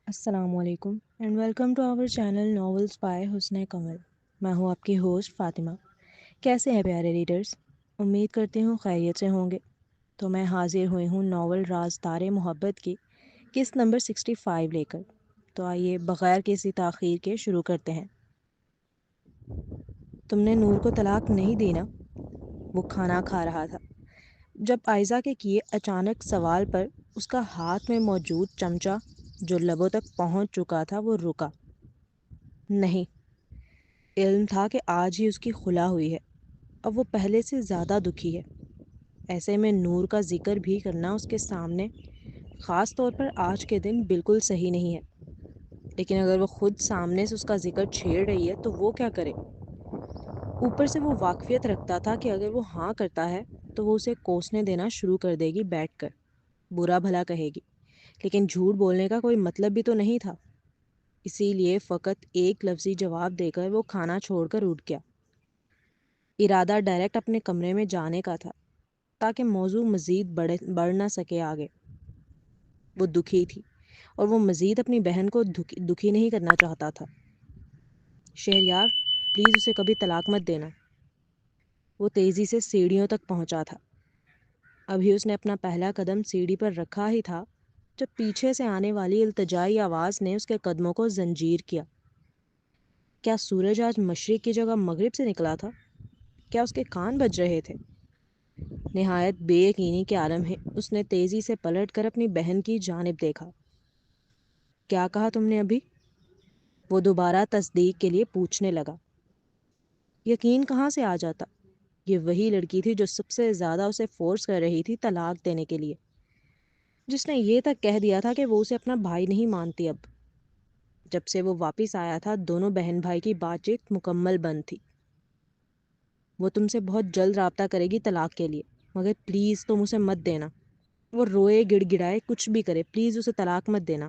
السلام علیکم and welcome to our channel novels by Hasan Kamal. میں ہوں آپ کی ہوسٹ فاطمہ. کیسے ہیں پیارے ریڈرز؟ امید کرتی ہوں خیریت سے ہوں گے. تو میں حاضر ہوئی ہوں ناول رازدار محبت کی قسط نمبر 65 لے کر. تو آئیے بغیر کسی تاخیر کے شروع کرتے ہیں. تم نے نور کو طلاق نہیں دی نا؟ وہ کھانا کھا رہا تھا جب آئزہ کے کیے اچانک سوال پر اس کا ہاتھ میں موجود چمچہ جو لبوں تک پہنچ چکا تھا وہ رکا. نہیں. علم تھا کہ آج ہی اس کی خلا ہوئی ہے. اب وہ پہلے سے زیادہ دکھی ہے. ایسے میں نور کا ذکر بھی کرنا اس کے سامنے خاص طور پر آج کے دن بالکل صحیح نہیں ہے. لیکن اگر وہ خود سامنے سے اس کا ذکر چھیڑ رہی ہے تو وہ کیا کرے؟ اوپر سے وہ واقفیت رکھتا تھا کہ اگر وہ ہاں کرتا ہے تو وہ اسے کوسنے دینا شروع کر دے گی بیٹھ کر. برا بھلا کہے گی. لیکن جھوٹ بولنے کا کوئی مطلب بھی تو نہیں تھا. اسی لیے فقط ایک لفظی جواب دے کر وہ کھانا چھوڑ کر اٹھ گیا. ارادہ ڈائریکٹ اپنے کمرے میں جانے کا تھا تاکہ موضوع مزید بڑھ نہ سکے آگے. وہ دکھی تھی اور وہ مزید اپنی بہن کو دکھی نہیں کرنا چاہتا تھا. شہریار پلیز اسے کبھی طلاق مت دینا. وہ تیزی سے سیڑھیوں تک پہنچا تھا. ابھی اس نے اپنا پہلا قدم سیڑھی پر رکھا ہی تھا جب پیچھے سے آنے والی التجائی آواز نے اس کے قدموں کو زنجیر کیا. کیا سورج آج مشرق کی جگہ مغرب سے نکلا تھا؟ کیا اس کے کان بج رہے تھے؟ نہایت بے یقینی کے عالم ہے اس نے تیزی سے پلٹ کر اپنی بہن کی جانب دیکھا. کیا کہا تم نے ابھی؟ وہ دوبارہ تصدیق کے لیے پوچھنے لگا. یقین کہاں سے آ جاتا؟ یہ وہی لڑکی تھی جو سب سے زیادہ اسے فورس کر رہی تھی طلاق دینے کے لیے. جس نے یہ تک کہہ دیا تھا کہ وہ اسے اپنا بھائی نہیں مانتی. اب جب سے وہ واپس آیا تھا دونوں بہن بھائی کی بات چیت مکمل بند تھی. وہ تم سے بہت جلد رابطہ کرے گی طلاق کے لیے، مگر پلیز تم اسے مت دینا. وہ روئے گڑ گڑائے کچھ بھی کرے، پلیز اسے طلاق مت دینا.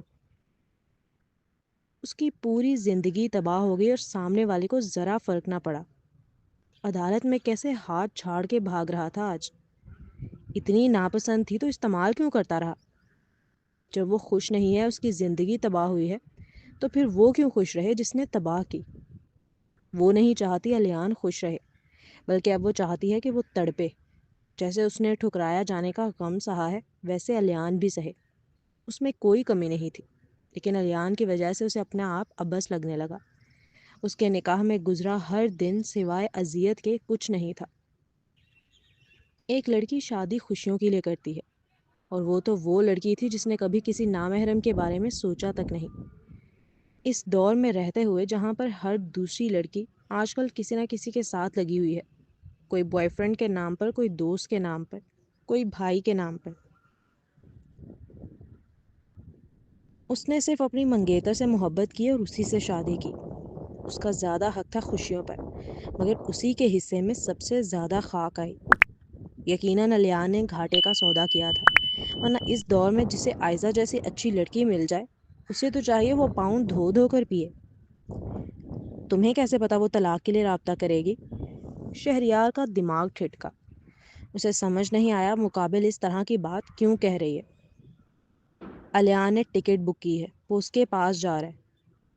اس کی پوری زندگی تباہ ہو گئی اور سامنے والے کو ذرا فرق نہ پڑا. عدالت میں کیسے ہاتھ چھاڑ کے بھاگ رہا تھا آج. اتنی ناپسند تھی تو استعمال کیوں کرتا رہا؟ جب وہ خوش نہیں ہے، اس کی زندگی تباہ ہوئی ہے، تو پھر وہ کیوں خوش رہے جس نے تباہ کی؟ وہ نہیں چاہتی الیان خوش رہے، بلکہ اب وہ چاہتی ہے کہ وہ تڑپے. جیسے اس نے ٹھکرایا جانے کا غم سہا ہے ویسے الیان بھی سہے. اس میں کوئی کمی نہیں تھی، لیکن الیان کی وجہ سے اسے اپنا آپ عبث لگنے لگا. اس کے نکاح میں گزرا ہر دن سوائے اذیت کے کچھ نہیں تھا. ایک لڑکی شادی خوشیوں کے لیے کرتی ہے، اور وہ لڑکی تھی جس نے کبھی کسی نامحرم کے بارے میں سوچا تک نہیں. اس دور میں رہتے ہوئے جہاں پر ہر دوسری لڑکی آج کل کسی نہ کسی کے ساتھ لگی ہوئی ہے، کوئی بوائے فرینڈ کے نام پر، کوئی دوست کے نام پر، کوئی بھائی کے نام پر. اس نے صرف اپنی منگیتر سے محبت کی اور اسی سے شادی کی. اس کا زیادہ حق تھا خوشیوں پر، مگر اسی کے حصے میں سب سے زیادہ خاک آئی. یقیناً الیان نے گھاٹے کا سودا کیا تھا، ورنہ اس دور میں جسے آئزہ جیسی اچھی لڑکی مل جائے اسے تو چاہیے وہ پاؤں دھو دھو کر پیے. تمہیں کیسے پتا وہ طلاق کے لیے رابطہ کرے گی؟ شہریار کا دماغ ٹھٹکا. اسے سمجھ نہیں آیا مقابل اس طرح کی بات کیوں کہہ رہی ہے. الیان نے ٹکٹ بک کی ہے، وہ اس کے پاس جا رہا ہے.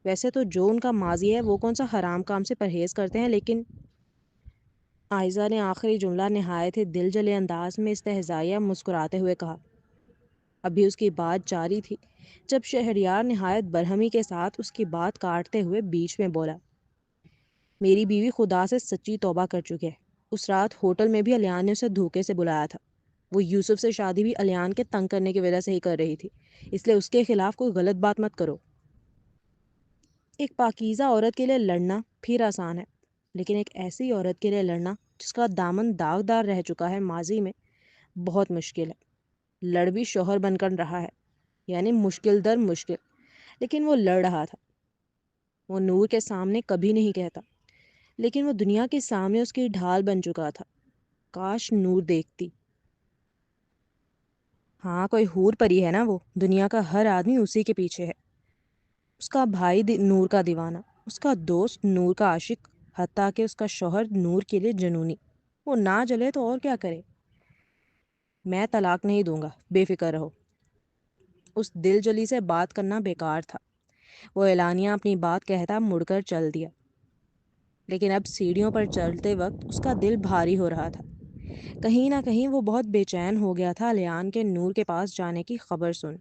ویسے تو جو ان کا ماضی ہے وہ کون سا حرام کام سے پرہیز کرتے ہیں، لیکن آئزہ نے آخری جملہ نہایت ہی دل جلے انداز میں استہزائیہ مسکراتے ہوئے کہا. ابھی اس کی بات جاری تھی جب شہریار نہایت برہمی کے ساتھ اس کی بات کاٹتے ہوئے بیچ میں بولا. میری بیوی خدا سے سچی توبہ کر چکی ہے. اس رات ہوٹل میں بھی الیان نے اسے دھوکے سے بلایا تھا. وہ یوسف سے شادی بھی الیان کے تنگ کرنے کی وجہ سے ہی کر رہی تھی، اس لیے اس کے خلاف کوئی غلط بات مت کرو. ایک پاکیزہ عورت کے لیے لڑنا پھر آسان ہے، لیکن ایک ایسی عورت کے لیے لڑنا جس کا دامن داغدار رہ چکا ہے ماضی میں، بہت مشکل ہے. لڑ بھی شوہر بن کر رہا ہے، یعنی مشکل در مشکل، لیکن وہ لڑ رہا تھا. وہ نور کے سامنے کبھی نہیں کہتا، لیکن وہ دنیا کے سامنے اس کی ڈھال بن چکا تھا. کاش نور دیکھتی. ہاں کوئی حور پری ہے نا، وہ دنیا کا ہر آدمی اسی کے پیچھے ہے. اس کا بھائی نور کا دیوانہ، اس کا دوست نور کا عاشق، حتیٰ کہ اس کا شوہر نور کے لیے جنونی. وہ نہ جلے تو اور کیا کرے. میں طلاق نہیں دوں گا، بے فکر رہو. اس دل جلی سے بات کرنا بیکار تھا. وہ اعلانیہ اپنی بات کہتا مڑ کر چل دیا، لیکن اب سیڑھیوں پر چلتے وقت اس کا دل بھاری ہو رہا تھا۔ کہیں نہ کہیں وہ بہت بے چین ہو گیا تھا الیان کے نور کے پاس جانے کی خبر سن۔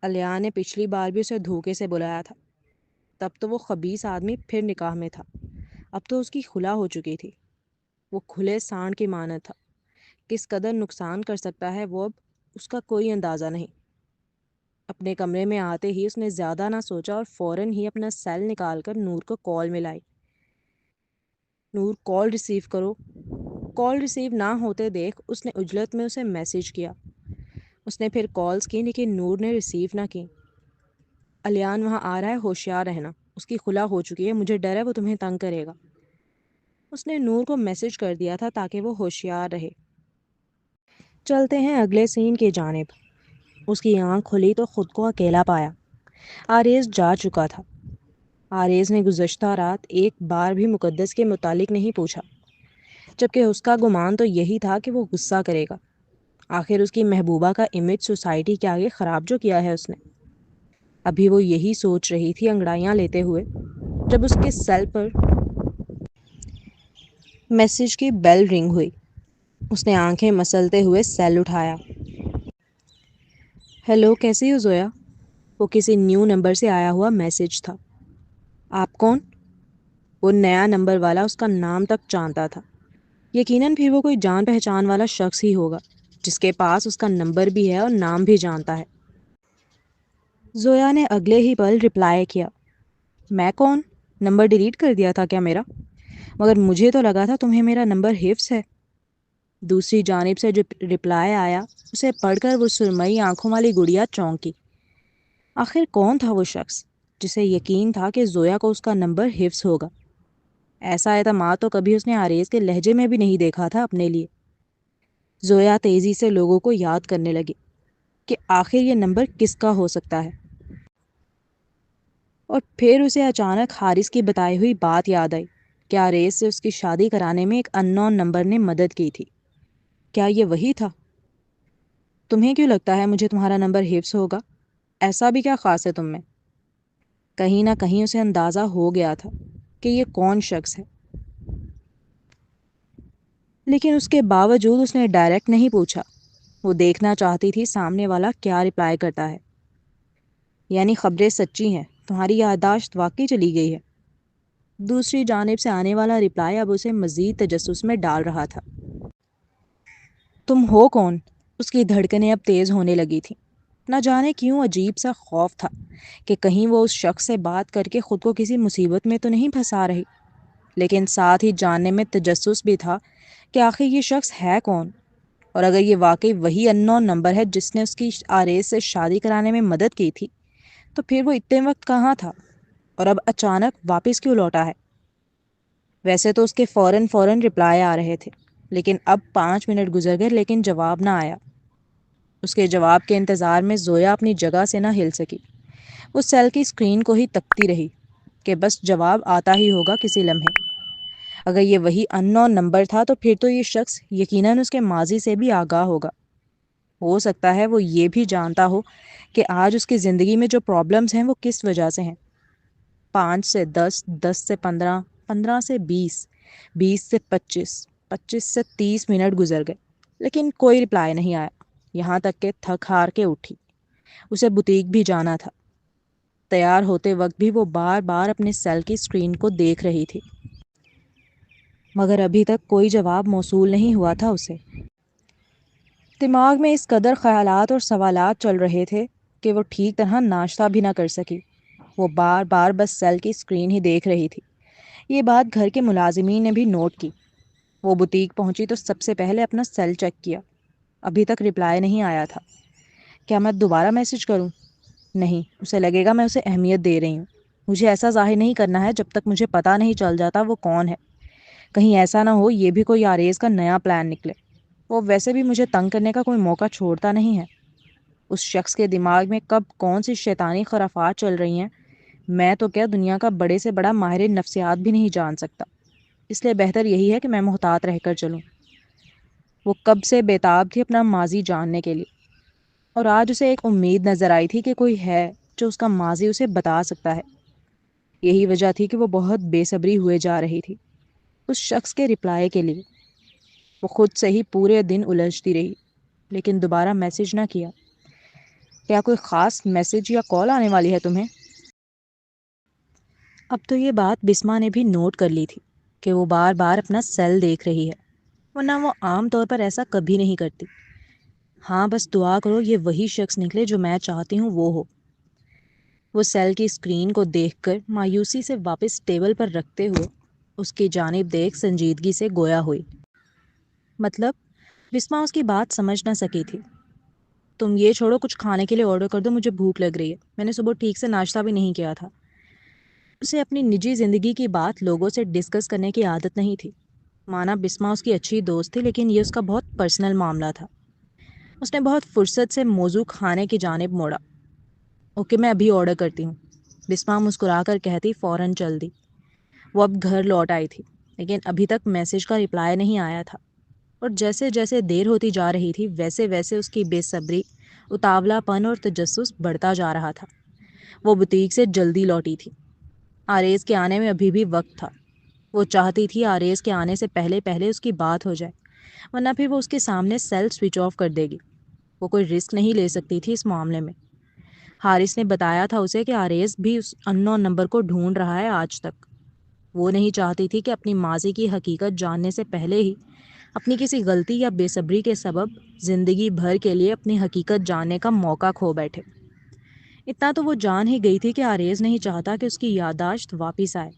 الیان نے پچھلی بار بھی اسے دھوکے سے بلایا تھا، تب تو وہ خبیث آدمی پھر نکاح میں تھا، اب تو اس کی خلا ہو چکی تھی۔ وہ کھلے سانڈ کی مانند تھا، کس قدر نقصان کر سکتا ہے وہ اب اس کا کوئی اندازہ نہیں۔ اپنے کمرے میں آتے ہی اس نے زیادہ نہ سوچا اور فوراً ہی اپنا سیل نکال کر نور کو کال ملائی۔ نور، کال ریسیو کرو۔ کال ریسیو نہ ہوتے دیکھ اس نے عجلت میں اسے میسج کیا۔ اس نے پھر کالز کی لیکن نور نے ریسیو نہ کی۔ الیان وہاں آ رہا ہے، ہوشیار رہنا، اس کی خلا ہو چکی ہے، مجھے ڈر ہے وہ تمہیں تنگ کرے گا۔ اس نے نور کو میسج کر دیا تھا تاکہ وہ ہوشیار رہے۔ چلتے ہیں اگلے سین کی جانب۔ اس کی آنکھ کھلی تو خود کو اکیلا پایا۔ آریز جا چکا تھا۔ آریز نے گزشتہ رات ایک بار بھی مقدس کے متعلق نہیں پوچھا، جبکہ اس کا گمان تو یہی تھا کہ وہ غصہ کرے گا۔ آخر اس کی محبوبہ کا امیج سوسائٹی کے آگے خراب جو کیا ہے اس نے۔ ابھی وہ یہی سوچ رہی تھی انگڑائیاں لیتے ہوئے جب اس کے سیل پر میسج کی بیل رنگ ہوئی۔ اس نے آنکھیں مسلتے ہوئے سیل اٹھایا۔ ہیلو، کیسی ہو زویا؟ وہ کسی نیو نمبر سے آیا ہوا میسج تھا۔ آپ کون؟ وہ نیا نمبر والا اس کا نام تک جانتا تھا۔ یقیناً پھر وہ کوئی جان پہچان والا شخص ہی ہوگا جس کے پاس اس کا نمبر بھی ہے اور نام بھی جانتا ہے۔ زویا نے اگلے ہی پل رپلائی کیا، میں کون؟ نمبر ڈیلیٹ کر دیا تھا کیا میرا؟ مگر مجھے تو لگا تھا تمہیں میرا نمبر حفظ ہے۔ دوسری جانب سے جو رپلائی آیا اسے پڑھ کر وہ سرمئی آنکھوں والی گڑیا چونکی۔ آخر کون تھا وہ شخص جسے یقین تھا کہ زویا کو اس کا نمبر حفظ ہوگا؟ ایسا اعتماد تو کبھی اس نے آریز کے لہجے میں بھی نہیں دیکھا تھا اپنے لیے۔ زویا تیزی سے لوگوں کو یاد کرنے لگی کہ آخر یہ نمبر کس کا ہو سکتا ہے، اور پھر اسے اچانک حارث کی بتائی ہوئی بات یاد آئی کہ آریز سے اس کی شادی کرانے میں ایک ان نون نمبر نے مدد کی تھی۔ کیا یہ وہی تھا؟ تمہیں کیوں لگتا ہے مجھے تمہارا نمبر حفظ ہوگا؟ ایسا بھی کیا خاص ہے تم میں؟ کہیں نہ کہیں اسے اندازہ ہو گیا تھا کہ یہ کون شخص ہے، لیکن اس کے باوجود اس نے ڈائریکٹ نہیں پوچھا۔ وہ دیکھنا چاہتی تھی سامنے والا کیا رپلائی کرتا ہے۔ یعنی خبریں سچی ہیں، تمہاری یادداشت واقعی چلی گئی ہے۔ دوسری جانب سے آنے والا رپلائی اب اسے مزید تجسس میں ڈال رہا تھا۔ تم ہو کون؟ اس کی دھڑکنیں اب تیز ہونے لگی تھیں۔ نہ جانے کیوں عجیب سا خوف تھا کہ کہیں وہ اس شخص سے بات کر کے خود کو کسی مصیبت میں تو نہیں پھنسا رہی، لیکن ساتھ ہی جاننے میں تجسس بھی تھا کہ آخر یہ شخص ہے کون، اور اگر یہ واقعی وہی ان نون نمبر ہے جس نے اس کی آریز سے شادی کرانے میں مدد کی تھی، تو پھر وہ اتنے وقت کہاں تھا اور اب اچانک واپس کیوں لوٹا ہے؟ ویسے تو اس کے فوراً رپلائی آ رہے تھے، لیکن اب 5 منٹ گزر گئے لیکن جواب نہ آیا۔ اس کے جواب کے انتظار میں زویا اپنی جگہ سے نہ ہل سکی۔ وہ سیل کی اسکرین کو ہی تکتی رہی کہ بس جواب آتا ہی ہوگا کسی لمحے۔ اگر یہ وہی ان نون نمبر تھا تو پھر تو یہ شخص یقیناً اس کے ماضی سے بھی آگاہ ہوگا۔ ہو سکتا ہے وہ یہ بھی جانتا ہو کہ آج اس کی زندگی میں جو پرابلمز ہیں وہ کس وجہ سے ہیں۔ 5 سے 10، 10 سے 15، 15 سے 20، 20 سے 25، 25 سے 30 منٹ گزر گئے لیکن کوئی رپلائی نہیں آیا، یہاں تک کہ تھک ہار کے اٹھی۔ اسے بوتیک بھی جانا تھا۔ تیار ہوتے وقت بھی وہ بار بار اپنے سیل کی اسکرین کو دیکھ رہی تھی، مگر ابھی تک کوئی جواب موصول نہیں ہوا تھا اسے۔ دماغ میں اس قدر خیالات اور سوالات چل رہے تھے کہ وہ ٹھیک طرح ناشتہ بھی نہ کر سکی۔ وہ بار بار بس سیل کی اسکرین ہی دیکھ رہی تھی۔ یہ بات گھر کے ملازمین نے بھی نوٹ کی۔ وہ بوتیک پہنچی تو سب سے پہلے اپنا سیل چیک کیا۔ ابھی تک رپلائی نہیں آیا تھا۔ کیا میں دوبارہ میسج کروں؟ نہیں، اسے لگے گا میں اسے اہمیت دے رہی ہوں۔ مجھے ایسا ظاہر نہیں کرنا ہے جب تک مجھے پتہ نہیں چل جاتا وہ کون ہے۔ کہیں ایسا نہ ہو یہ بھی کوئی آریز کا نیا پلان نکلے۔ وہ ویسے بھی مجھے تنگ کرنے کا کوئی موقع چھوڑتا نہیں ہے۔ اس شخص کے دماغ میں کب کون سی شیطانی خرافات چل رہی ہیں، میں تو کیا دنیا کا بڑے سے بڑا ماہر نفسیات بھی نہیں جان سکتا۔ اس لیے بہتر یہی ہے کہ میں محتاط رہ کر چلوں۔ وہ کب سے بےتاب تھی اپنا ماضی جاننے کے لیے، اور آج اسے ایک امید نظر آئی تھی کہ کوئی ہے جو اس کا ماضی اسے بتا سکتا ہے۔ یہی وجہ تھی کہ وہ بہت بے صبری ہوئے جا رہی تھی اس شخص کے رپلائی کے لیے۔ وہ خود سے ہی پورے دن الجھتی رہی لیکن دوبارہ میسج نہ کیا۔ کیا کوئی خاص میسج یا کال آنے والی ہے تمہیں؟ اب تو یہ بات بسما نے بھی نوٹ کر لی تھی کہ وہ بار بار اپنا سیل دیکھ رہی ہے، ورنہ وہ عام طور پر ایسا کبھی نہیں کرتی۔ ہاں بس دعا کرو یہ وہی شخص نکلے جو میں چاہتی ہوں وہ ہو۔ وہ سیل کی اسکرین کو دیکھ کر مایوسی سے واپس ٹیبل پر رکھتے ہوئے اس کی جانب دیکھ سنجیدگی سے گویا ہوئی۔ مطلب؟ بسما اس کی بات سمجھ نہ سکی تھی۔ تم یہ چھوڑو، کچھ کھانے کے لیے آرڈر کر دو، مجھے بھوک لگ رہی ہے، میں نے صبح ٹھیک سے ناشتہ بھی نہیں کیا تھا۔ اسے اپنی نجی زندگی کی بات لوگوں سے ڈسکس کرنے کی عادت نہیں تھی۔ مانا بسما اس کی اچھی دوست تھی لیکن یہ اس کا بہت پرسنل معاملہ تھا۔ اس نے بہت فرصت سے موضوع کھانے کی جانب موڑا۔ اوکے میں ابھی آرڈر کرتی ہوں، بسما مسکرا کر کہتی فوراً چل دی۔ وہ اب گھر لوٹ آئی تھی لیکن ابھی تک میسج کا رپلائی نہیں آیا تھا، اور جیسے جیسے دیر ہوتی جا رہی تھی ویسے ویسے اس کی بے صبری، اتاولا پن اور تجسس بڑھتا جا رہا تھا۔ وہ بوتیک سے جلدی لوٹی تھی۔ آریز کے آنے میں ابھی بھی وقت تھا۔ وہ چاہتی تھی آریز کے آنے سے پہلے پہلے اس کی بات ہو جائے، ورنہ پھر وہ اس کے سامنے سیل سوئچ آف کر دے گی۔ وہ کوئی رسک نہیں لے سکتی تھی اس معاملے میں۔ حارث نے بتایا تھا اسے کہ آریز بھی اس اننون نمبر کو ڈھونڈ رہا ہے آج تک۔ وہ نہیں چاہتی تھی کہ اپنی ماضی کی حقیقت جاننے سے پہلے ہی اپنی کسی غلطی یا بے صبری کے سبب زندگی بھر کے لیے اپنی حقیقت جاننے کا موقع کھو بیٹھے۔ اتنا تو وہ جان ہی گئی تھی کہ آریز نہیں چاہتا کہ اس کی یادداشت واپس آئے۔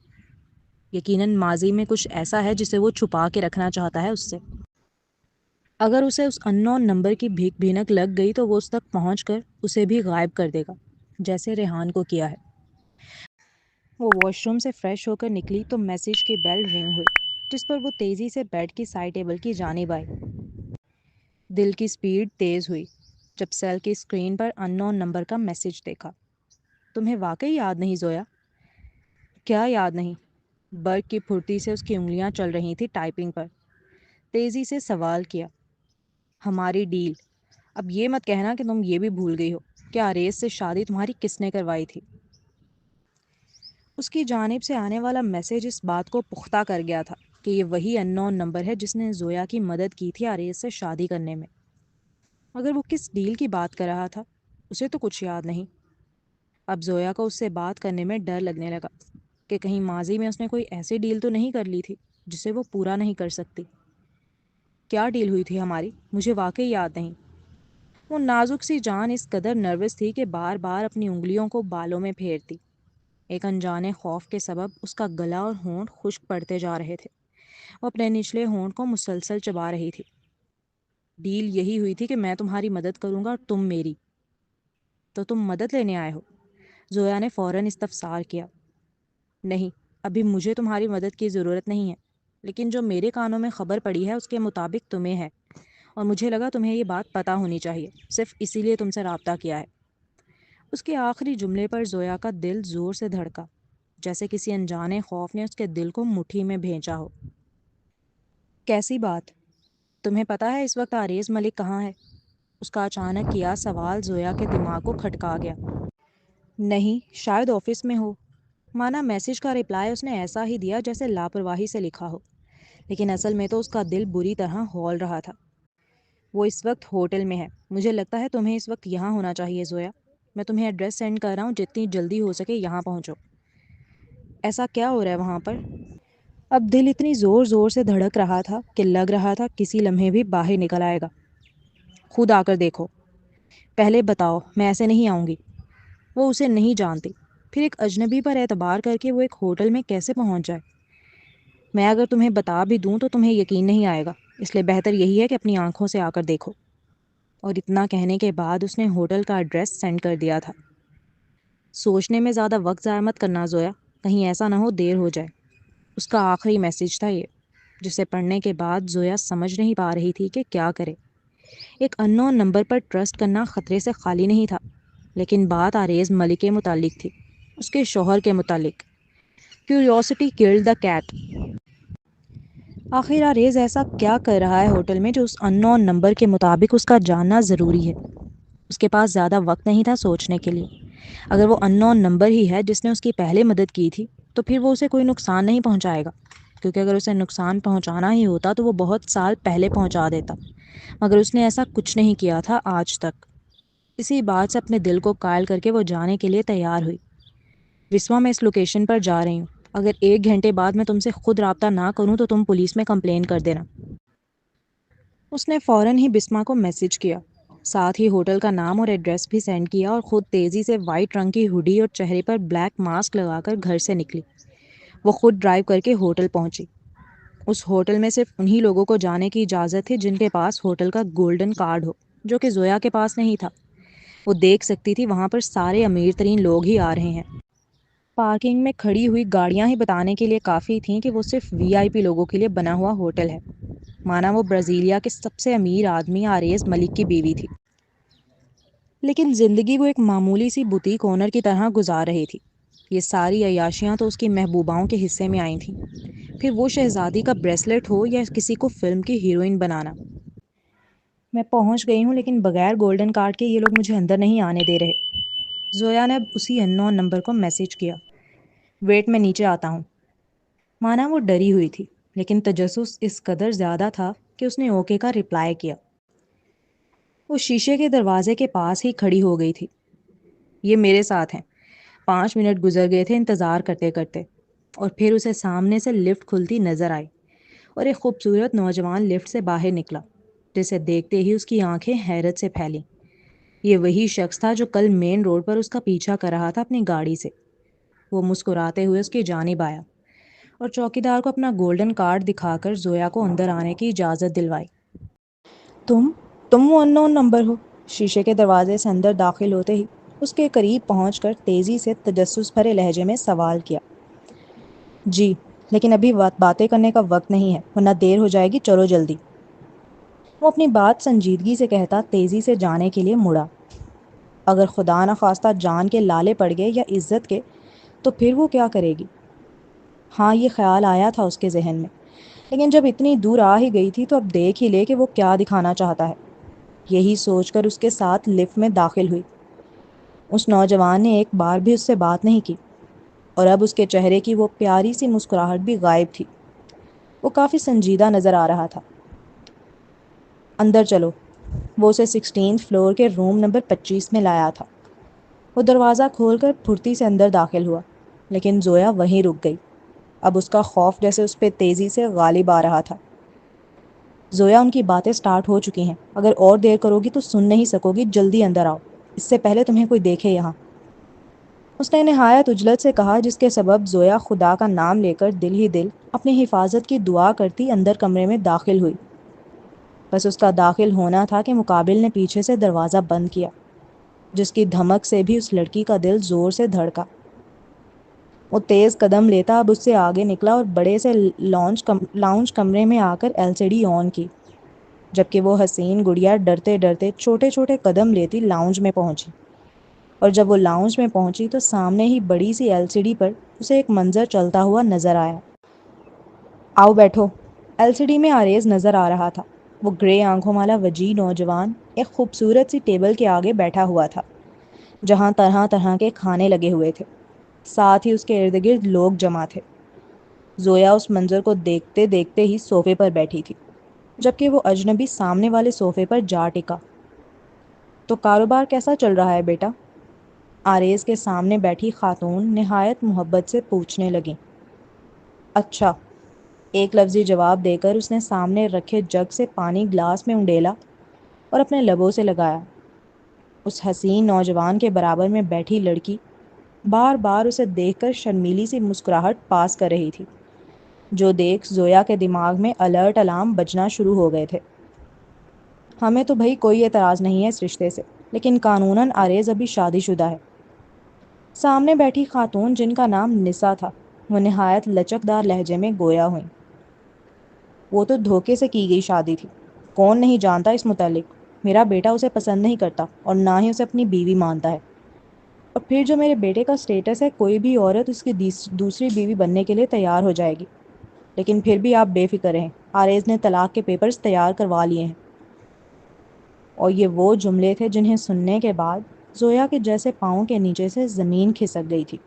یقیناً ماضی میں کچھ ایسا ہے جسے وہ چھپا کے رکھنا چاہتا ہے اس سے۔ اگر اسے اس اننون نمبر کی بھیک بھینک لگ گئی تو وہ اس تک پہنچ کر اسے بھی غائب کر دے گا، جیسے ریحان کو کیا ہے۔ وہ واش روم سے فریش ہو کر نکلی تو میسج کی بیل رنگ ہوئی، جس پر وہ تیزی سے بیڈ کی سائڈ ٹیبل کی جانب آئی۔ دل کی سپیڈ تیز ہوئی جب سیل کی اسکرین پر اننون نمبر کا میسج دیکھا۔ تمہیں واقعی یاد نہیں زویا؟ کیا یاد نہیں؟ برق کی پھرتی سے اس کی انگلیاں چل رہی تھیں ٹائپنگ پر۔ تیزی سے سوال کیا۔ ہماری ڈیل۔ اب یہ مت کہنا کہ تم یہ بھی بھول گئی ہو کہ آریز سے شادی تمہاری کس نے کروائی تھی؟ اس کی جانب سے آنے والا میسج اس بات کو پختہ کر گیا تھا کہ یہ وہی اننون نمبر ہے جس نے زویا کی مدد کی تھی آریز سے شادی کرنے میں۔ مگر وہ کس ڈیل کی بات کر رہا تھا؟ اسے تو کچھ یاد نہیں۔ اب زویا کو اس سے بات کرنے میں ڈر لگنے لگا کہ کہیں ماضی میں اس نے کوئی ایسی ڈیل تو نہیں کر لی تھی جسے وہ پورا نہیں کر سکتی۔ کیا ڈیل ہوئی تھی ہماری؟ مجھے واقعی یاد نہیں۔ وہ نازک سی جان اس قدر نروس تھی کہ بار بار اپنی انگلیوں کو بالوں میں پھیرتی۔ ایک انجانے خوف کے سبب اس کا گلا اور ہونٹ خشک پڑتے جا رہے تھے۔ وہ اپنے نچلے ہونٹ کو مسلسل چبا رہی تھی۔ ڈیل یہی ہوئی تھی کہ میں تمہاری مدد کروں گا اور تم میری۔ تو تم مدد لینے آئے ہو؟ زویا نے فوراً استفسار کیا۔ نہیں، ابھی مجھے تمہاری مدد کی ضرورت نہیں ہے، لیکن جو میرے کانوں میں خبر پڑی ہے اس کے مطابق تمہیں ہے، اور مجھے لگا تمہیں یہ بات پتہ ہونی چاہیے، صرف اسی لیے تم سے رابطہ کیا ہے۔ اس کے آخری جملے پر زویا کا دل زور سے دھڑکا، جیسے کسی انجانے خوف نے اس کے دل کو مٹھی میں بھینچا ہو۔ کیسی بات؟ تمہیں پتہ ہے اس وقت آریز ملک کہاں ہے؟ اس کا اچانک کیا سوال زویا کے دماغ کو کھٹکا گیا۔ نہیں، شاید آفس میں ہو۔ مانا میسج کا رپلائی اس نے ایسا ہی دیا جیسے لاپرواہی سے لکھا ہو، لیکن اصل میں تو اس کا دل بری طرح ہول رہا تھا۔ وہ اس وقت ہوٹل میں ہے۔ مجھے لگتا ہے تمہیں اس وقت یہاں ہونا چاہیے زویا۔ میں تمہیں ایڈریس سینڈ کر رہا ہوں، جتنی جلدی ہو سکے یہاں پہنچو۔ ایسا کیا ہو رہا ہے وہاں پر؟ اب دل اتنی زور زور سے دھڑک رہا تھا کہ لگ رہا تھا کسی لمحے بھی باہر نکل آئے گا۔ خود آ کر دیکھو۔ پہلے بتاؤ، میں ایسے نہیں آؤں گی۔ وہ اسے نہیں جانتی، پھر ایک اجنبی پر اعتبار کر کے وہ ایک ہوٹل میں کیسے پہنچ جائے؟ میں اگر تمہیں بتا بھی دوں تو تمہیں یقین نہیں آئے گا، اس لیے بہتر یہی ہے کہ اپنی آنکھوں سے آ کر دیکھو۔ اور اتنا کہنے کے بعد اس نے ہوٹل کا ایڈریس سینڈ کر دیا تھا۔ سوچنے میں زیادہ وقت ضائع مت کرنا زویا، کہیں ایسا نہ ہو دیر ہو جائے۔ اس کا آخری میسج تھا یہ، جسے پڑھنے کے بعد زویا سمجھ نہیں پا رہی تھی کہ کیا کرے۔ ایک اننون نمبر پر ٹرسٹ کرنا خطرے سے خالی نہیں تھا، لیکن بات آریز ملک کے متعلق تھی، اس کے شوہر کے متعلق۔ Curiosity killed the cat. آخر آریز ایسا کیا کر رہا ہے ہوٹل میں جو اس اننون نمبر کے مطابق اس کا جاننا ضروری ہے؟ اس کے پاس زیادہ وقت نہیں تھا سوچنے کے لیے۔ اگر وہ ان نون نمبر ہی ہے جس نے اس کی پہلے مدد کی تھی تو پھر وہ اسے کوئی نقصان نہیں پہنچائے گا، کیونکہ اگر اسے نقصان پہنچانا ہی ہوتا تو وہ بہت سال پہلے پہنچا دیتا، مگر اس نے ایسا کچھ نہیں کیا تھا آج تک۔ اسی بات سے اپنے دل کو قائل کر کے وہ جانے کے لیے تیار ہوئی۔ بسما، میں اس لوکیشن پر جا رہی ہوں، اگر 1 گھنٹے بعد میں تم سے خود رابطہ نہ کروں تو تم پولیس میں کمپلین کر دینا۔ اس نے فوراً ہی بسما کو میسج کیا، ساتھ ہی ہوٹل کا نام اور ایڈریس بھی سینڈ کیا، اور خود تیزی سے وائٹ رنگ کی ہوڈی اور چہرے پر بلیک ماسک لگا کر گھر سے نکلی۔ وہ خود ڈرائیو کر کے ہوٹل پہنچی۔ اس ہوٹل میں صرف انہی لوگوں کو جانے کی اجازت تھی جن کے پاس ہوٹل کا گولڈن کارڈ ہو، جو کہ زویا کے پاس نہیں تھا۔ وہ دیکھ سکتی تھی وہاں پر سارے امیر ترین لوگ ہی آ رہے ہیں۔ پارکنگ میں کھڑی ہوئی گاڑیاں ہی بتانے کے لیے کافی تھیں کہ وہ صرف وی آئی پی لوگوں کے لیے بنا ہوا ہوٹل ہے، مانا وہ برازیلیا کے سب سے امیر آدمی آریز ملک کی بیوی تھی۔ لیکن زندگی وہ ایک معمولی سی بوتیک اونر کی طرح گزار رہی تھی۔ یہ ساری عیاشیاں تو اس کی محبوباؤں کے حصے میں آئی تھیں، پھر وہ شہزادی کا بریسلٹ ہو یا کسی کو فلم کی ہیروئن بنانا۔ میں پہنچ گئی ہوں، لیکن بغیر گولڈن کارڈ کے یہ لوگ مجھے اندر نہیں آنے دے رہے۔ زویا نے اب اسی ان نون نمبر کو میسج کیا، ویٹ میں نیچے آتا ہوں۔ مانا وہ ڈری ہوئی تھی، لیکن تجسس اس قدر زیادہ تھا کہ اس نے اوکے کا رپلائی کیا۔ وہ شیشے کے دروازے کے پاس ہی کھڑی ہو گئی تھی۔ یہ میرے ساتھ ہیں۔ 5 منٹ گزر گئے تھے انتظار کرتے کرتے، اور پھر اسے سامنے سے لفٹ کھلتی نظر آئی، اور ایک خوبصورت نوجوان لفٹ سے باہر نکلا، جسے دیکھتے ہی اس کی آنکھیں حیرت سے پھیلیں۔ یہ وہی شخص تھا جو کل مین روڈ پر اس کا پیچھا کر رہا تھا اپنی گاڑی سے۔ وہ مسکراتے ہوئے اس کی جانب آیا اور چوکیدار کو اپنا گولڈن کارڈ دکھا کر زویا کو اندر آنے کی اجازت دلوائی۔ تم وہ ان نون نمبر ہو؟ شیشے کے دروازے سے اندر داخل ہوتے ہی اس کے قریب پہنچ کر تیزی سے تجسس بھرے لہجے میں سوال کیا۔ جی، لیکن ابھی باتیں کرنے کا وقت نہیں ہے، ورنہ دیر ہو جائے گی، چلو جلدی۔ وہ اپنی بات سنجیدگی سے کہتا تیزی سے جانے کے لیے مڑا۔ اگر خدا نخواستہ جان کے لالے پڑ گئے یا عزت کے، تو پھر وہ کیا کرے گی؟ ہاں، یہ خیال آیا تھا اس کے ذہن میں، لیکن جب اتنی دور آ ہی گئی تھی تو اب دیکھ ہی لے کہ وہ کیا دکھانا چاہتا ہے۔ یہی سوچ کر اس کے ساتھ لفٹ میں داخل ہوئی۔ اس نوجوان نے ایک بار بھی اس سے بات نہیں کی، اور اب اس کے چہرے کی وہ پیاری سی مسکراہٹ بھی غائب تھی۔ وہ کافی سنجیدہ نظر آ رہا تھا۔ اندر چلو، وہ اسے 16 فلور کے روم نمبر 25 میں لایا تھا۔ وہ دروازہ کھول کر پھرتی سے اندر داخل ہوا، لیکن زویا وہیں رک گئی۔ اب اس کا خوف جیسے اس پہ تیزی سے غالب آ رہا تھا۔ زویا، ان کی باتیں سٹارٹ ہو چکی ہیں، اگر اور دیر کرو گی تو سن نہیں سکو گی، جلدی اندر آؤ، اس سے پہلے تمہیں کوئی دیکھے یہاں۔ اس نے نہایت عجلت سے کہا، جس کے سبب زویا خدا کا نام لے کر دل ہی دل اپنی حفاظت کی دعا کرتی اندر کمرے میں داخل ہوئی۔ بس اس کا داخل ہونا تھا کہ مقابل نے پیچھے سے دروازہ بند کیا، جس کی دھمک سے بھی اس لڑکی کا دل زور سے دھڑکا۔ وہ تیز قدم لیتا اب اس سے آگے نکلا اور بڑے سے لاؤنج کمرے میں آ کر LCD آن کی، جبکہ وہ حسین گڑیا ڈرتے ڈرتے چھوٹے چھوٹے قدم لیتی لاؤنج میں پہنچی۔ اور جب وہ لاؤنج میں پہنچی تو سامنے ہی بڑی سی LCD پر اسے ایک منظر چلتا ہوا نظر آیا۔ آؤ بیٹھو۔ LCD میں آریز نظر آ رہا تھا۔ وہ گرے آنکھوں والا وجیح نوجوان ایک خوبصورت سی ٹیبل کے آگے بیٹھا ہوا تھا، جہاں طرح طرح کے کھانے لگے ہوئے تھے، ساتھ ہی اس کے ارد گرد لوگ جمع تھے۔ زویا اس منظر کو دیکھتے دیکھتے ہی صوفے پر بیٹھی تھی، جبکہ وہ اجنبی سامنے والے صوفے پر جا ٹکا۔ تو کاروبار کیسا چل رہا ہے بیٹا؟ آریز کے سامنے بیٹھی خاتون نہایت محبت سے پوچھنے لگیں۔ اچھا، ایک لفظی جواب دے کر اس نے سامنے رکھے جگ سے پانی گلاس میں انڈیلا اور اپنے لبوں سے لگایا۔ اس حسین نوجوان کے برابر میں بیٹھی لڑکی بار بار اسے دیکھ کر شرمیلی سی مسکراہٹ پاس کر رہی تھی، جو دیکھ زویا کے دماغ میں الرٹ الارم بجنا شروع ہو گئے تھے۔ ہمیں تو بھئی کوئی اعتراض نہیں ہے اس رشتے سے، لیکن قانوناً آریز ابھی شادی شدہ ہے۔ سامنے بیٹھی خاتون، جن کا نام نسا تھا، وہ نہایت لچکدار لہجے میں گویا ہوئیں۔ وہ تو دھوکے سے کی گئی شادی تھی، کون نہیں جانتا اس متعلق۔ میرا بیٹا اسے پسند نہیں کرتا اور نہ ہی اسے اپنی بیوی مانتا ہے، اور پھر جو میرے بیٹے کا سٹیٹس ہے، کوئی بھی عورت اس کی دوسری بیوی بننے کے لیے تیار ہو جائے گی۔ لیکن پھر بھی آپ بے فکر رہیں، آریز نے طلاق کے پیپرز تیار کروا لیے ہیں۔ اور یہ وہ جملے تھے جنہیں سننے کے بعد زویا کے جیسے پاؤں کے نیچے سے زمین کھسک گئی تھی.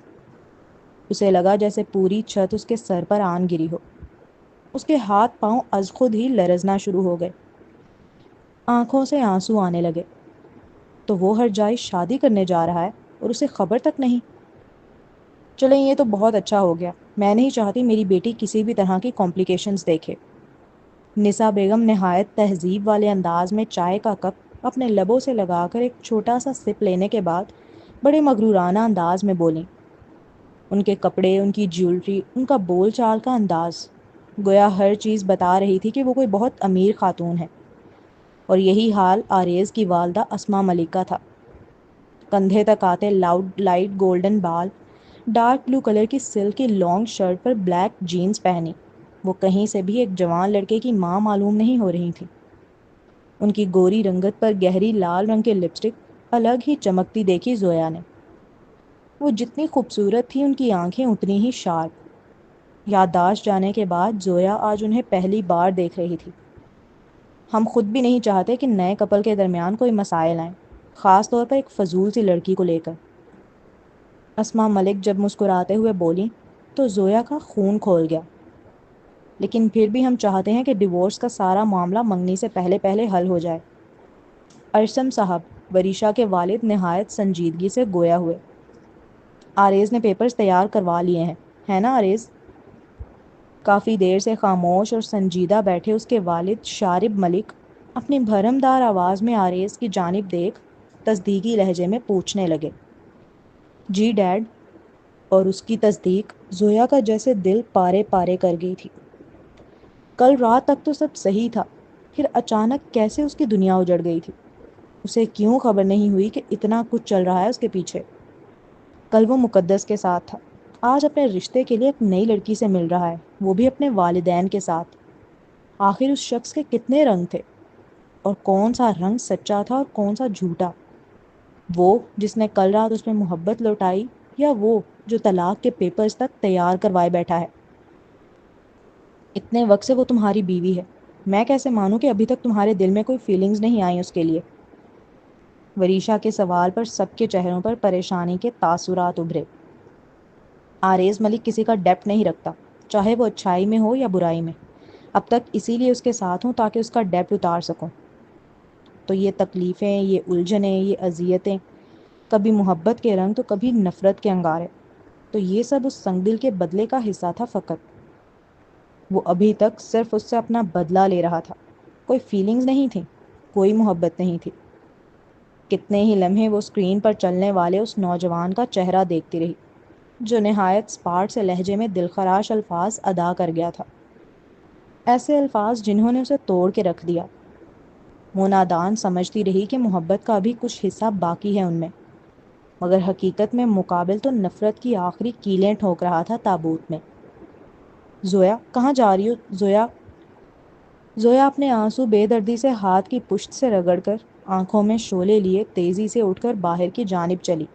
اسے لگا جیسے پوری چھت اس کے سر پر آن گری ہو. اس کے ہاتھ پاؤں از خود ہی لرزنا شروع ہو گئے. آنکھوں سے آنسو آنے لگے. تو وہ ہر جائے شادی کرنے جا رہا ہے اور اسے خبر تک نہیں. چلیں یہ تو بہت اچھا ہو گیا. میں نہیں چاہتی میری بیٹی کسی بھی طرح کی کمپلیکیشنز دیکھے. نسا بیگم نہایت تہذیب والے انداز میں چائے کا کپ اپنے لبوں سے لگا کر ایک چھوٹا سا سپ لینے کے بعد بڑے مغرورانہ انداز میں بولیں. ان کے کپڑے، ان کی جیولری، ان کا بول چال کا انداز گویا ہر چیز بتا رہی تھی کہ وہ کوئی بہت امیر خاتون ہے. اور یہی حال آریز کی والدہ اسما ملک کا تھا. کندھے تک آتے لائٹ گولڈن بال، ڈارک بلو کلر کی سلک کی لانگ شرٹ پر بلیک جینز پہنی، وہ کہیں سے بھی ایک جوان لڑکے کی ماں معلوم نہیں ہو رہی تھی. ان کی گوری رنگت پر گہری لال رنگ کے لپسٹک الگ ہی چمکتی دیکھی زویا نے. وہ جتنی خوبصورت تھی ان کی آنکھیں اتنی ہی شارپ. یادداشت جانے کے بعد زویا آج انہیں پہلی بار دیکھ رہی تھی. ہم خود بھی نہیں چاہتے کہ نئے کپل کے درمیان کوئی مسائل آئیں، خاص طور پر ایک فضول سی لڑکی کو لے کر. اسما ملک جب مسکراتے ہوئے بولیں تو زویا کا خون کھول گیا. لیکن پھر بھی ہم چاہتے ہیں کہ ڈیورس کا سارا معاملہ منگنی سے پہلے پہلے حل ہو جائے. ارشم صاحب، وریشا کے والد نہایت سنجیدگی سے گویا ہوئے. آریز نے پیپرز تیار کروا لیے ہیں، ہے نا آریز؟ کافی دیر سے خاموش اور سنجیدہ بیٹھے اس کے والد شارب ملک اپنی بھرم دار آواز میں آریز کی جانب دیکھ تصدیقی لہجے میں پوچھنے لگے. جی ڈیڈ. اور اس کی تصدیق زویا کا جیسے دل پارے پارے کر گئی تھی. کل رات تک تو سب صحیح تھا، پھر اچانک کیسے اس کی دنیا اجڑ گئی تھی. اسے کیوں خبر نہیں ہوئی کہ اتنا کچھ چل رہا ہے اس کے پیچھے. کل وہ مقدس کے ساتھ تھا، آج اپنے رشتے کے لیے ایک نئی لڑکی سے مل رہا ہے، وہ بھی اپنے والدین کے ساتھ. آخر اس شخص کے کتنے رنگ تھے، اور کون سا رنگ سچا تھا اور کون سا جھوٹا؟ وہ جس نے کل رات اس میں محبت لوٹائی، یا وہ جو طلاق کے پیپرز تک تیار کروائے بیٹھا ہے؟ اتنے وقت سے وہ تمہاری بیوی ہے، میں کیسے مانوں کہ ابھی تک تمہارے دل میں کوئی فیلنگز نہیں آئیں اس کے لیے؟ وریشا کے سوال پر سب کے چہروں پر پریشانی کے تاثرات ابھرے. آریز ملک کسی کا ڈیپٹ نہیں رکھتا، چاہے وہ اچھائی میں ہو یا برائی میں. اب تک اسی لیے اس کے ساتھ ہوں تاکہ اس کا ڈیپٹ اتار سکوں. تو یہ تکلیفیں، یہ الجھنیں، یہ اذیتیں، کبھی محبت کے رنگ تو کبھی نفرت کے انگارے، تو یہ سب اس سنگ دل کے بدلے کا حصہ تھا فقط. وہ ابھی تک صرف اس سے اپنا بدلہ لے رہا تھا، کوئی فیلنگز نہیں تھی، کوئی محبت نہیں تھی. کتنے ہی لمحے وہ اسکرین پر چلنے والے اس نوجوان کا چہرہ دیکھتی رہی جو نہایت اسپاٹ سے لہجے میں دلخراش الفاظ ادا کر گیا تھا، ایسے الفاظ جنہوں نے اسے توڑ کے رکھ دیا. وہ نادان سمجھتی رہی کہ محبت کا ابھی کچھ حصہ باقی ہے ان میں، مگر حقیقت میں مقابل تو نفرت کی آخری کیلیں ٹھوک رہا تھا تابوت میں. زویا، کہاں جا رہی ہو زویا؟ زویا اپنے آنسو بے دردی سے ہاتھ کی پشت سے رگڑ کر آنکھوں میں شعلے لیے تیزی سے اٹھ کر باہر کی جانب چلی.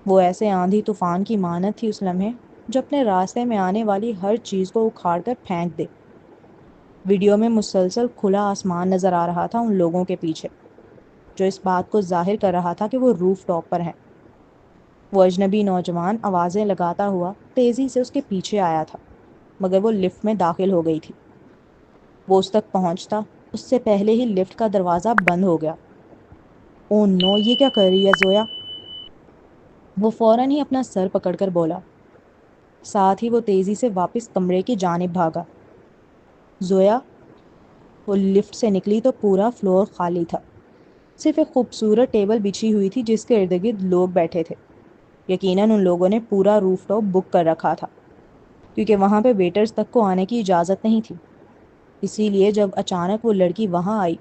وہ ایسے آندھی طوفان کی مانند تھی اس لمحے جو اپنے راستے میں آنے والی ہر چیز کو اکھاڑ کر پھینک دے. ویڈیو میں مسلسل کھلا آسمان نظر آ رہا تھا ان لوگوں کے پیچھے، جو اس بات کو ظاہر کر رہا تھا کہ وہ روف ٹاپ پر ہیں. وہ اجنبی نوجوان آوازیں لگاتا ہوا تیزی سے اس کے پیچھے آیا تھا، مگر وہ لفٹ میں داخل ہو گئی تھی. وہ اس تک پہنچتا اس سے پہلے ہی لفٹ کا دروازہ بند ہو گیا. او نو، یہ کیا کر رہی ہے زویا؟ وہ فوراً ہی اپنا سر پکڑ کر بولا. ساتھ ہی وہ تیزی سے واپس کمرے کی جانب بھاگا. زویا. وہ لفٹ سے نکلی تو پورا فلور خالی تھا، صرف ایک خوبصورت ٹیبل بچھی ہوئی تھی جس کے ارد گرد لوگ بیٹھے تھے. یقیناً ان لوگوں نے پورا روف ٹاپ بک کر رکھا تھا، کیونکہ وہاں پہ ویٹرز تک کو آنے کی اجازت نہیں تھی. اسی لیے جب اچانک وہ لڑکی وہاں آئی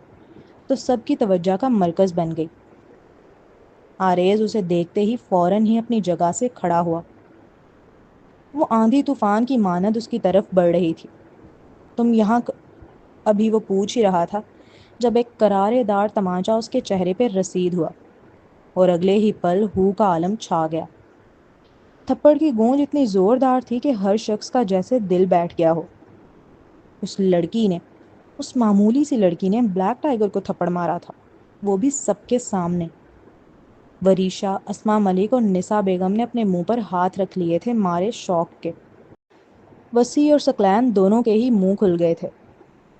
تو سب کی توجہ کا مرکز بن گئی. آریز اسے دیکھتے ہی فوراً ہی اپنی جگہ سے کھڑا ہوا. وہ آندھی طوفان کی مانند اس کی طرف بڑھ رہی تھی. تم یہاں ابھی وہ پوچھ ہی رہا تھا جب ایک کرارے دار تمانچہ اس کے چہرے پہ رسید ہوا، اور اگلے ہی پل ہو کا عالم چھا گیا. تھپڑ کی گونج اتنی زوردار تھی کہ ہر شخص کا جیسے دل بیٹھ گیا ہو. اس معمولی سی لڑکی نے بلیک ٹائیگر کو تھپڑ مارا تھا، وہ بھی سب کے سامنے. وریشا، اسما ملک اور نسا بیگم نے اپنے منہ پر ہاتھ رکھ لیے تھے مارے شوق کے۔ وسیع اور ثقلین دونوں کے ہی منہ کھل گئے تھے۔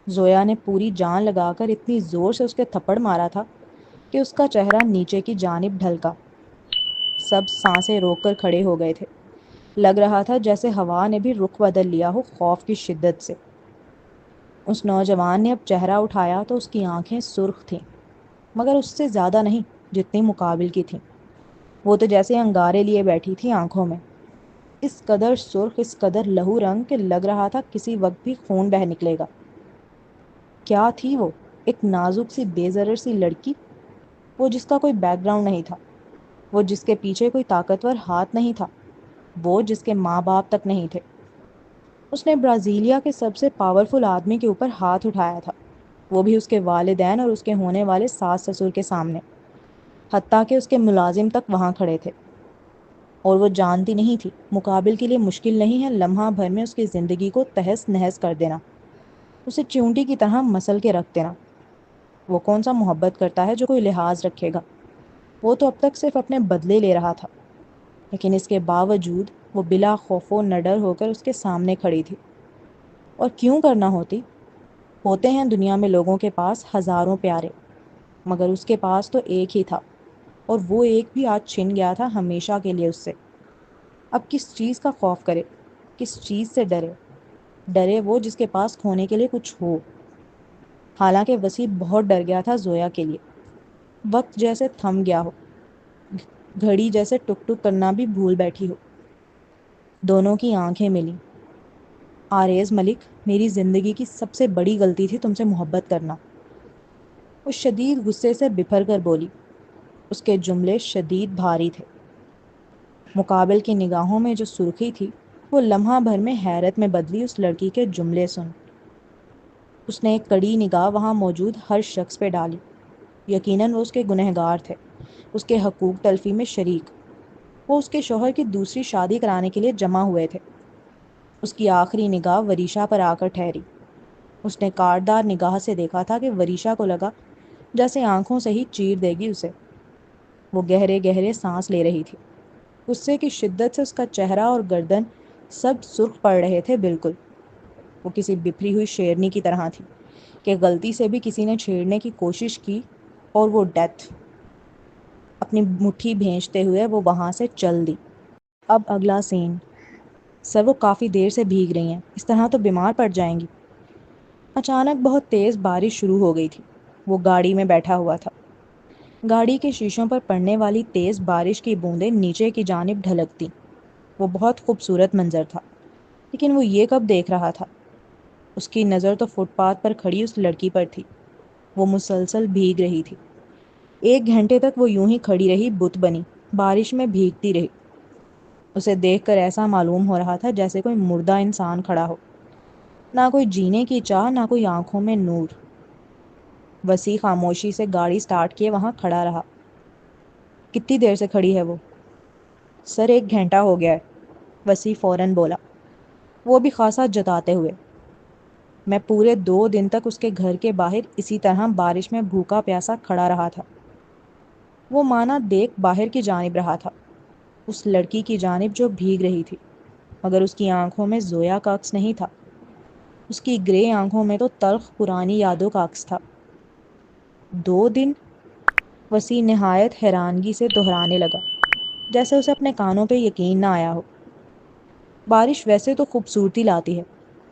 زویا نے پوری جان لگا کر اتنی زور سے اس کے تھپڑ مارا تھا کہ اس کا چہرہ نیچے کی جانب ڈھلکا۔ سب سانسیں روک کر کھڑے ہو گئے تھے۔ لگ رہا تھا جیسے ہوا نے بھی رخ بدل لیا ہو خوف کی شدت سے۔ اس نوجوان نے اب چہرہ اٹھایا تو اس کی آنکھیں سرخ تھیں، مگر اس سے زیادہ نہیں جتنی مقابل کی تھیں۔ وہ تو جیسے انگارے لیے بیٹھی تھی آنکھوں میں، اس قدر سرخ، اس قدر لہو رنگ کہ لگ رہا تھا کسی وقت بھی خون بہہ نکلے گا۔ کیا تھی وہ؟ ایک نازک سی بے ضرر سی لڑکی، وہ جس کا کوئی بیک گراؤنڈ نہیں تھا، وہ جس کے پیچھے کوئی طاقتور ہاتھ نہیں تھا، وہ جس کے ماں باپ تک نہیں تھے۔ اس نے برازیلیا کے سب سے پاورفل آدمی کے اوپر ہاتھ اٹھایا تھا، وہ بھی اس کے والدین اور اس کے ہونے والے ساس سسر کے سامنے، حتیٰ کہ اس کے ملازم تک وہاں کھڑے تھے۔ اور وہ جانتی نہیں تھی مقابل کے لیے مشکل نہیں ہے لمحہ بھر میں اس کی زندگی کو تہس نہس کر دینا، اسے چیونٹی کی طرح مسل کے رکھ دینا۔ وہ کون سا محبت کرتا ہے جو کوئی لحاظ رکھے گا؟ وہ تو اب تک صرف اپنے بدلے لے رہا تھا، لیکن اس کے باوجود وہ بلا خوف و نڈر ہو کر اس کے سامنے کھڑی تھی۔ اور کیوں کرنا ہوتی؟ ہوتے ہیں دنیا میں لوگوں کے پاس ہزاروں پیارے، مگر اس کے پاس تو ایک ہی تھا، اور وہ ایک بھی آج چھن گیا تھا ہمیشہ کے لیے اس سے۔ اب کس چیز کا خوف کرے؟ کس چیز سے ڈرے؟ ڈرے وہ جس کے پاس کھونے کے لیے کچھ ہو۔ حالانکہ وسیع بہت ڈر گیا تھا زویا کے لیے۔ وقت جیسے تھم گیا ہو، گھڑی جیسے ٹک ٹک کرنا بھی بھول بیٹھی ہو۔ دونوں کی آنکھیں ملیں۔ آریز ملک، میری زندگی کی سب سے بڑی غلطی تھی تم سے محبت کرنا، وہ شدید غصے سے بپھر کر بولی۔ اس کے جملے شدید بھاری تھے۔ مقابل کی نگاہوں میں جو سرخی تھی وہ لمحہ بھر میں حیرت میں بدلی اس لڑکی کے جملے سن۔ اس نے ایک کڑی نگاہ وہاں موجود ہر شخص پہ ڈالی۔ یقیناً وہ اس کے گنہگار تھے، اس کے حقوق تلفی میں شریک۔ وہ اس کے شوہر کی دوسری شادی کرانے کے لیے جمع ہوئے تھے۔ اس کی آخری نگاہ وریشا پر آ کر ٹھہری۔ اس نے کاٹدار نگاہ سے دیکھا تھا کہ وریشا کو لگا جیسے آنکھوں سے ہی چیر دے گی اسے۔ وہ گہرے گہرے سانس لے رہی تھی۔ غصے کی شدت سے اس کا چہرہ اور گردن سب سرخ پڑ رہے تھے بالکل۔ وہ کسی بپھری ہوئی شیرنی کی طرح تھی کہ غلطی سے بھی کسی نے چھیڑنے کی کوشش کی اور وہ ڈیتھ۔ اپنی مٹھی بھینچتے ہوئے وہ وہاں سے چل دی۔ اب اگلا سین۔ سر، وہ کافی دیر سے بھیگ رہی ہیں، اس طرح تو بیمار پڑ جائیں گی۔ اچانک بہت تیز بارش شروع ہو گئی تھی۔ وہ گاڑی میں بیٹھا ہوا تھا۔ گاڑی کے شیشوں پر پڑنے والی تیز بارش کی بوندیں نیچے کی جانب ڈھلکتیں۔ وہ بہت خوبصورت منظر تھا، لیکن وہ یہ کب دیکھ رہا تھا؟ اس کی نظر تو فٹ پاتھ پر کھڑی اس لڑکی پر تھی۔ وہ مسلسل بھیگ رہی تھی۔ 1 گھنٹے تک وہ یوں ہی کھڑی رہی، بت بنی، بارش میں بھیگتی رہی۔ اسے دیکھ کر ایسا معلوم ہو رہا تھا جیسے کوئی مردہ انسان کھڑا ہو، نہ کوئی جینے کی چاہ، نہ کوئی آنکھوں میں نور۔ وسیع خاموشی سے گاڑی سٹارٹ کیے وہاں کھڑا رہا۔ کتنی دیر سے کھڑی ہے وہ؟ سر، 1 گھنٹہ ہو گیا ہے، وسیع فوراً بولا، وہ بھی خاصا جتاتے ہوئے۔ میں پورے 2 دن تک اس کے گھر کے باہر اسی طرح بارش میں بھوکا پیاسا کھڑا رہا تھا۔ وہ مانا دیکھ باہر کی جانب رہا تھا، اس لڑکی کی جانب جو بھیگ رہی تھی، مگر اس کی آنکھوں میں زویا کا عکس نہیں تھا۔ اس کی گرے آنکھوں میں تو تلخ پرانی یادوں کا عکس تھا۔ 2 دن؟ وسیع نہایت حیرانگی سے دہرانے لگا، جیسے اسے اپنے کانوں پہ یقین نہ آیا ہو۔ بارش ویسے تو خوبصورتی لاتی ہے،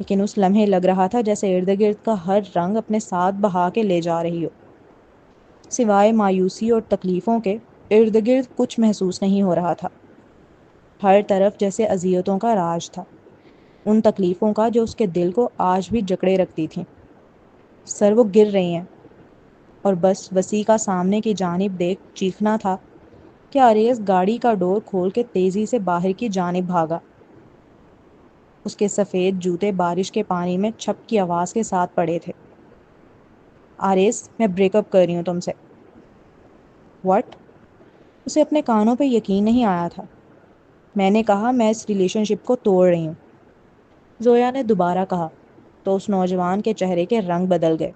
لیکن اس لمحے لگ رہا تھا جیسے ارد گرد کا ہر رنگ اپنے ساتھ بہا کے لے جا رہی ہو۔ سوائے مایوسی اور تکلیفوں کے ارد گرد کچھ محسوس نہیں ہو رہا تھا۔ ہر طرف جیسے اذیتوں کا راج تھا، ان تکلیفوں کا جو اس کے دل کو آج بھی جکڑے رکھتی تھیں۔ سر، وہ گر رہی ہیں، اور بس وسیع کا سامنے کی جانب دیکھ چیخنا تھا کہ آریز گاڑی کا ڈور کھول کے تیزی سے باہر کی جانب بھاگا۔ اس کے سفید جوتے بارش کے پانی میں چھپ کی آواز کے ساتھ پڑے تھے۔ آریز، میں بریک اپ کر رہی ہوں تم سے۔ واٹ؟ اسے اپنے کانوں پہ یقین نہیں آیا تھا۔ میں نے کہا میں اس ریلیشن شپ کو توڑ رہی ہوں، زویا نے دوبارہ کہا، تو اس نوجوان کے چہرے کے رنگ بدل گئے۔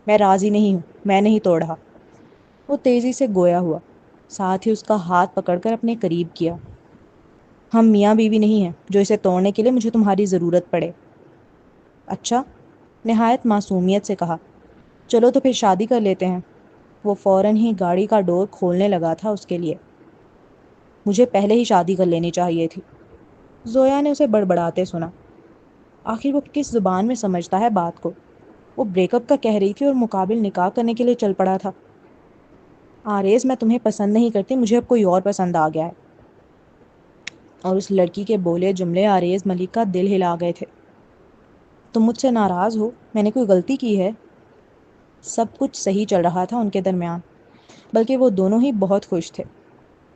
میں راضی نہیں ہوں، میں نہیں توڑ رہا، وہ تیزی سے گویا ہوا۔ ساتھ ہی اس کا ہاتھ پکڑ کر اپنے قریب کیا۔ ہم میاں بیوی نہیں ہیں جو اسے توڑنے کے لیے مجھے تمہاری ضرورت پڑے۔ اچھا، نہایت معصومیت سے کہا۔ چلو تو پھر شادی کر لیتے ہیں۔ وہ فوراً ہی گاڑی کا ڈور کھولنے لگا تھا اس کے لیے۔ مجھے پہلے ہی شادی کر لینی چاہیے تھی، زویا نے اسے بڑبڑاتے سنا۔ آخر وہ کس زبان میں سمجھتا ہے بات کو؟ وہ بریک اپ کا کہہ رہی تھی اور مقابل نکاح کرنے کے لیے چل پڑا تھا۔ آریز، میں تمہیں پسند نہیں کرتی، مجھے اب کوئی اور پسند آ گیا ہے۔ اور اس لڑکی کے بولے جملے آریز ملک کا دل ہلا گئے تھے۔ تم مجھ سے ناراض ہو؟ میں نے کوئی غلطی کی ہے؟ سب کچھ صحیح چل رہا تھا ان کے درمیان، بلکہ وہ دونوں ہی بہت خوش تھے۔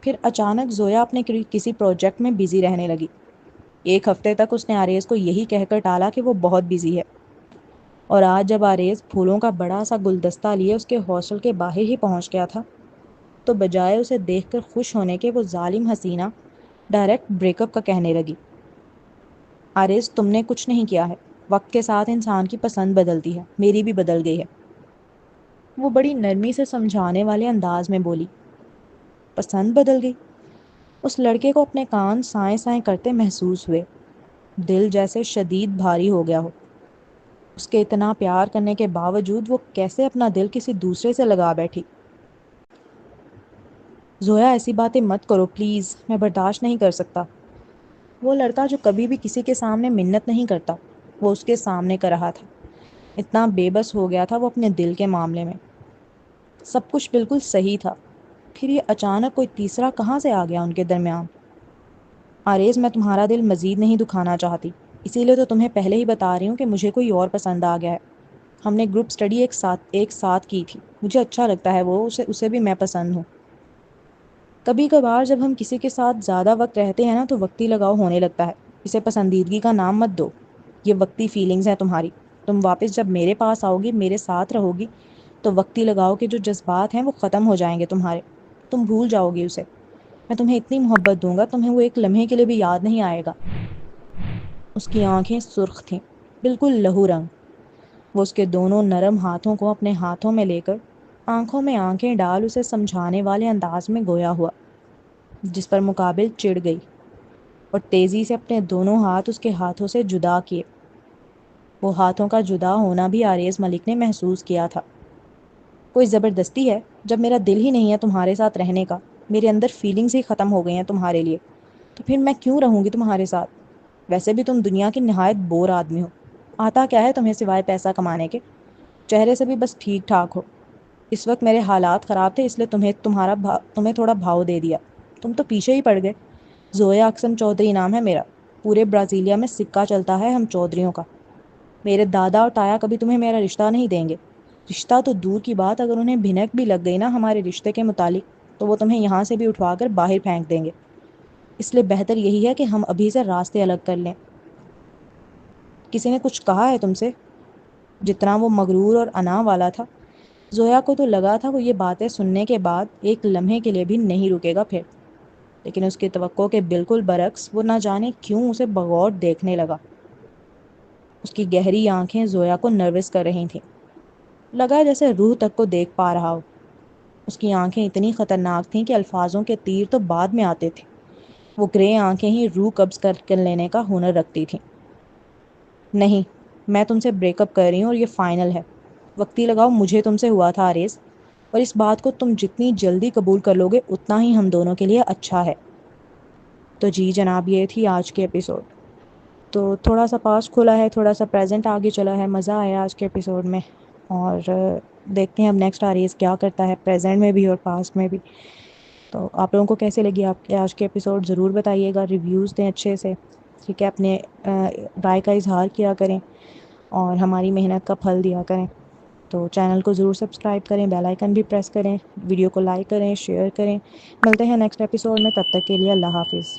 پھر اچانک زویا اپنے کسی پروجیکٹ میں بزی رہنے لگی۔ ایک ہفتے تک اس نے آریز کو یہی کہہ کر ٹالا کہ وہ بہت بزی ہے، اور آج جب آریز پھولوں کا بڑا سا گلدستہ لیے اس کے ہاسٹل کے باہر ہی پہنچ گیا تھا تو بجائے اسے دیکھ کر خوش ہونے کے وہ ظالم حسینہ ڈائریکٹ بریک اپ کا کہنے لگی۔ آریز، تم نے کچھ نہیں کیا ہے، وقت کے ساتھ انسان کی پسند بدلتی ہے، میری بھی بدل گئی ہے۔ وہ بڑی نرمی سے سمجھانے والے انداز میں بولی۔ پسند بدل گئی؟ اس لڑکے کو اپنے کان سائیں سائیں کرتے محسوس ہوئے، دل جیسے شدید بھاری ہو گیا ہو۔ اس کے اتنا پیار کرنے کے باوجود وہ کیسے اپنا دل کسی دوسرے سے لگا بیٹھی؟ زویا، ایسی باتیں مت کرو پلیز، میں برداشت نہیں کر سکتا۔ وہ لڑکا جو کبھی بھی کسی کے سامنے منت نہیں کرتا، وہ اس کے سامنے کر رہا تھا۔ اتنا بے بس ہو گیا تھا وہ اپنے دل کے معاملے میں۔ سب کچھ بالکل صحیح تھا، پھر یہ اچانک کوئی تیسرا کہاں سے آ گیا ان کے درمیان؟ آریز، میں تمہارا دل مزید نہیں دکھانا چاہتی، اسی لیے تو تمہیں پہلے ہی بتا رہی ہوں کہ مجھے کوئی اور پسند آ گیا ہے۔ ہم نے گروپ اسٹڈی ایک ساتھ کی تھی، مجھے اچھا لگتا ہے وہ، اسے بھی میں پسند ہوں۔ کبھی کبھار جب ہم کسی کے ساتھ زیادہ وقت رہتے ہیں نا تو وقتی لگاؤ ہونے لگتا ہے۔ اسے پسندیدگی کا نام مت دو، یہ وقتی فیلنگز ہیں تمہاری۔ تم واپس جب میرے پاس آؤ گی، میرے ساتھ رہو گی، تو وقتی لگاؤ کے جو جذبات ہیں وہ ختم ہو جائیں گے تمہارے، تم بھول جاؤ گی اسے۔ میں تمہیں اتنی محبت دوں گا، تمہیں وہ ایک لمحے کے لیے بھی یاد نہیں آئے گا۔ اس کی آنکھیں سرخ تھیں، بالکل لہو رنگ۔ وہ اس کے دونوں نرم ہاتھوں کو اپنے ہاتھوں میں لے کر آنکھوں میں آنکھیں ڈال اسے سمجھانے والے انداز میں گویا ہوا، جس پر مقابل چڑ گئی اور تیزی سے اپنے دونوں ہاتھ اس کے ہاتھوں سے جدا کیے۔ وہ ہاتھوں کا جدا ہونا بھی آریز ملک نے محسوس کیا تھا۔ کوئی زبردستی ہے جب میرا دل ہی نہیں ہے تمہارے ساتھ رہنے کا، میرے اندر فیلنگز ہی ختم ہو گئی ہیں تمہارے لیے، تو پھر میں کیوں رہوں گی تمہارے ساتھ؟ ویسے بھی تم دنیا کی نہایت بور آدمی ہو، آتا کیا ہے تمہیں سوائے پیسہ کمانے کے؟ چہرے سے بھی بس ٹھیک ٹھاک ہو۔ اس وقت میرے حالات خراب تھے، اس لیے تمہیں تھوڑا بھاؤ دے دیا، تم تو پیچھے ہی پڑ گئے۔ زویا اکسم چودھری نام ہے میرا، پورے برازیلیا میں سکہ چلتا ہے ہم چودھریوں کا۔ میرے دادا اور تایا کبھی تمہیں میرا رشتہ نہیں دیں گے، رشتہ تو دور کی بات، اگر انہیں بھنک بھی لگ گئی نا ہمارے رشتے کے متعلق تو وہ تمہیں یہاں سے بھی اٹھوا کر باہر پھینک دیں گے۔ اس لیے بہتر یہی ہے کہ ہم ابھی سے راستے الگ کر لیں۔ کسی نے کچھ کہا ہے تم سے؟ جتنا وہ مغرور اور انا والا تھا، زویا کو تو لگا تھا وہ یہ باتیں سننے کے بعد ایک لمحے کے لیے بھی نہیں رکے گا پھر، لیکن اس کی توقع کے بالکل برعکس وہ نہ جانے کیوں اسے بغور دیکھنے لگا۔ اس کی گہری آنکھیں زویا کو نروس کر رہی تھیں، لگا جیسے روح تک کو دیکھ پا رہا ہو۔ اس کی آنکھیں اتنی خطرناک تھیں کہ الفاظوں کے تیر تو بعد میں آتے تھے، وہ گرے آنکھیں ہی روح قبض کر لینے کا ہنر رکھتی تھیں۔ نہیں، میں تم سے بریک اپ کر رہی ہوں اور یہ فائنل ہے۔ وقتی لگاؤ مجھے تم سے ہوا تھا آریز، اور اس بات کو تم جتنی جلدی قبول کر لو گے اتنا ہی ہم دونوں کے لیے اچھا ہے۔ تو جی جناب، یہ تھی آج کی ایپیسوڈ۔ تو تھوڑا سا پاسٹ کھلا ہے، تھوڑا سا پریزنٹ آگے چلا ہے، مزہ آیا آج کے ایپیسوڈ میں، اور دیکھتے ہیں اب نیکسٹ آریز کیا کرتا ہے پریزنٹ میں بھی اور پاسٹ میں بھی۔ تو آپ لوگوں کو کیسے لگی آپ کے آج کے ایپیسوڈ ضرور بتائیے گا، ریویوز دیں اچھے سے، ٹھیک ہے، اپنے رائے کا اظہار کیا کریں اور ہماری محنت کا پھل دیا کریں۔ تو چینل کو ضرور سبسکرائب کریں، بیل آئیکن بھی پریس کریں، ویڈیو کو لائک کریں، شیئر کریں۔ ملتے ہیں نیکسٹ ایپیسوڈ میں، تب تک کے لیے اللہ حافظ۔